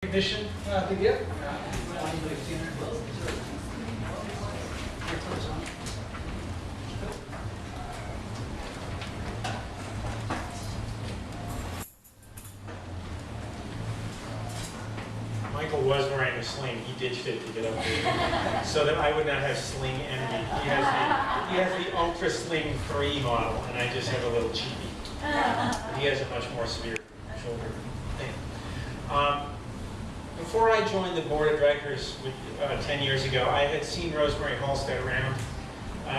Recognition to give. Michael was wearing a sling. He ditched it to get up there, so that I would not have sling envy. He has the Ultra Sling 3 model, and I just have a little cheapy. But he has a much more severe shoulder thing. Before I joined the board of directors 10 years ago, I had seen Rosemary Halstead around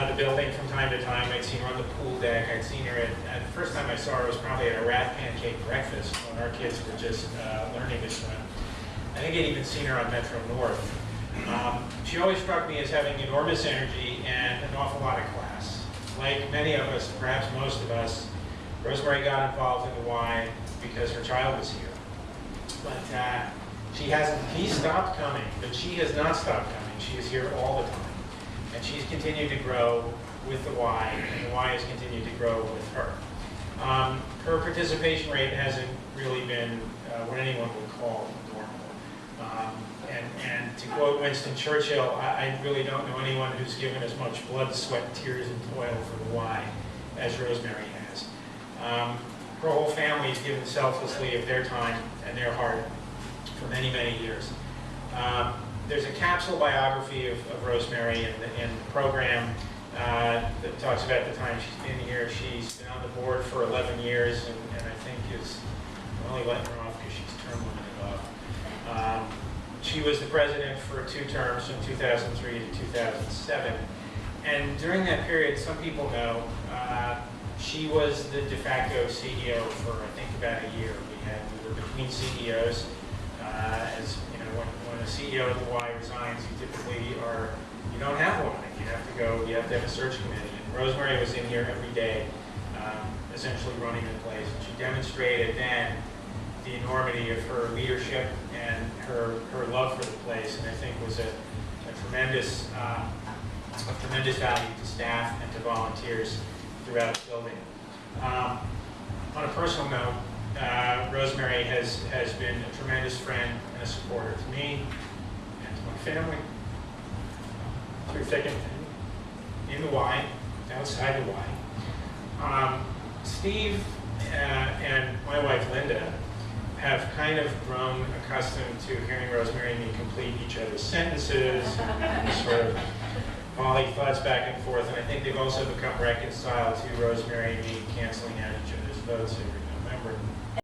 the building from time to time. I'd seen her on the pool deck. I'd seen her at the first time I saw her was probably at a rat pancake breakfast when our kids were just learning to swim. I think I'd even seen her on Metro North. She always struck me as having enormous energy and an awful lot of class. Like many of us, perhaps most of us, Rosemary got involved in the Y because her child was here. But he stopped coming, but she has not stopped coming. She is here all the time. And she's continued to grow with the Y, and the Y has continued to grow with her. Her participation rate hasn't really been what anyone would call normal. And to quote Winston Churchill, I really don't know anyone who's given as much blood, sweat, tears, and toil for the Y as Rosemary has. Her whole family has given selflessly of their time and their heart for many, many years. There's a capsule biography of Rosemary in the program that talks about the time she's been here. She's been on the board for 11 years, and I think is only letting her off because she's term limited off. She was the president for 2 terms from 2003 to 2007. And during that period, some people know, she was the de facto CEO for, I think, about a year. We were between CEOs. As you know, when a CEO of the Y resigns, you don't have one. You have to have a search committee. And Rosemary was in here every day, essentially running the place. And she demonstrated then the enormity of her leadership and her love for the place, and I think was a tremendous value to staff and to volunteers throughout the building. On a personal note, Rosemary has been a tremendous friend and a supporter to me and to my family, through thick and thin, in the Y, outside the Y. Steve and my wife Linda have kind of grown accustomed to hearing Rosemary and me complete each other's sentences, and sort of volley thoughts back and forth, and I think they've also become reconciled to Rosemary and me canceling out each other's votes every November.